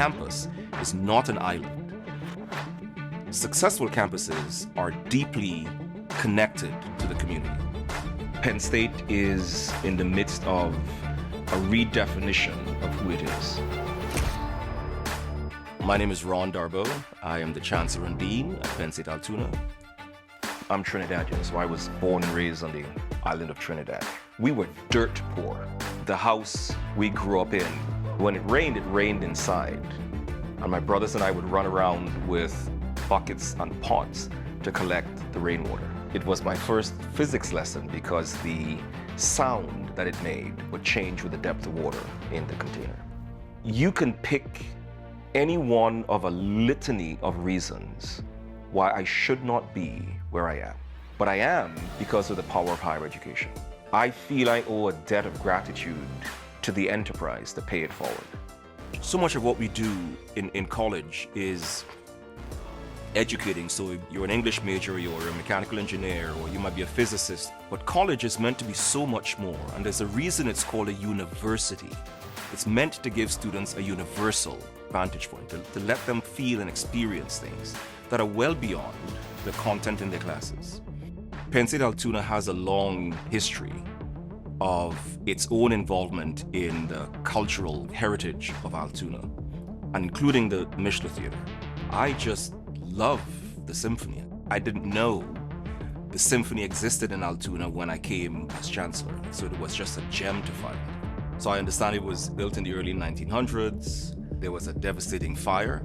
campus is not an island. Successful campuses are deeply connected to the community. Penn State is in the midst of a redefinition of who it is. My name is Ron Darbo. I am the Chancellor and Dean at Penn State Altoona. I'm Trinidadian, so I was born and raised on the island of Trinidad. We were dirt poor. The house we grew up in, when it rained inside. And my brothers and I would run around with buckets and pots to collect the rainwater. It was my first physics lesson because the sound that it made would change with the depth of water in the container. You can pick any one of a litany of reasons why I should not be where I am. But I am because of the power of higher education. I feel I owe a debt of gratitude to the enterprise to pay it forward. So much of what we do in college is educating. So you're an English major, you're a mechanical engineer, or you might be a physicist. But college is meant to be so much more. And there's a reason it's called a university. It's meant to give students a universal vantage point, to let them feel and experience things that are well beyond the content in their classes. Penn State Altoona has a long history of its own involvement in the cultural heritage of Altoona, and including the Mishler Theater. I just love the symphony. I didn't know the symphony existed in Altoona when I came as chancellor, so it was just a gem to find. So I understand it was built in the early 1900s. There was a devastating fire,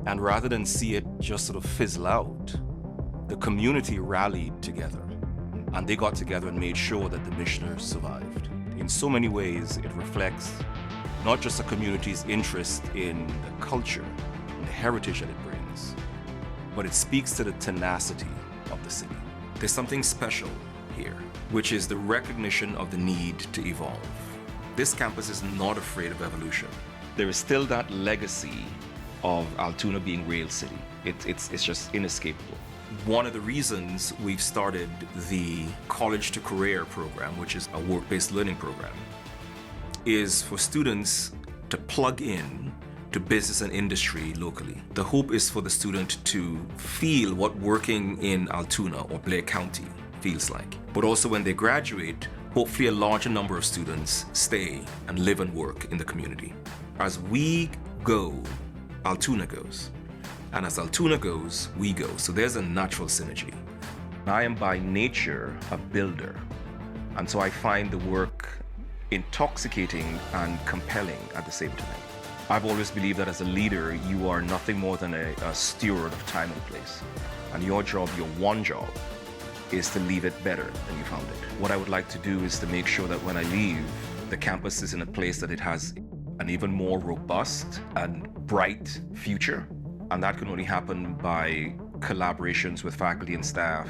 and rather than see it just sort of fizzle out, the community rallied together, and they got together and made sure that the Mishler survived. In so many ways, it reflects not just a community's interest in the culture and the heritage that it brings, but it speaks to the tenacity of the city. There's something special here, which is the recognition of the need to evolve. This campus is not afraid of evolution. There is still that legacy of Altoona being Rail City. It's just inescapable. One of the reasons we've started the College to Career program, which is a work-based learning program, is for students to plug in to business and industry locally. The hope is for the student to feel what working in Altoona or Blair County feels like. But also when they graduate, hopefully a larger number of students stay and live and work in the community. As we go, Altoona goes. And as Altoona goes, we go. So there's a natural synergy. I am by nature a builder. And so I find the work intoxicating and compelling at the same time. I've always believed that as a leader, you are nothing more than a steward of time and place. And your job, your one job, is to leave it better than you found it. What I would like to do is to make sure that when I leave, the campus is in a place that it has an even more robust and bright future. And that can only happen by collaborations with faculty and staff,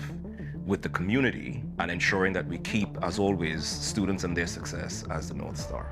with the community, and ensuring that we keep, as always, students and their success as the North Star.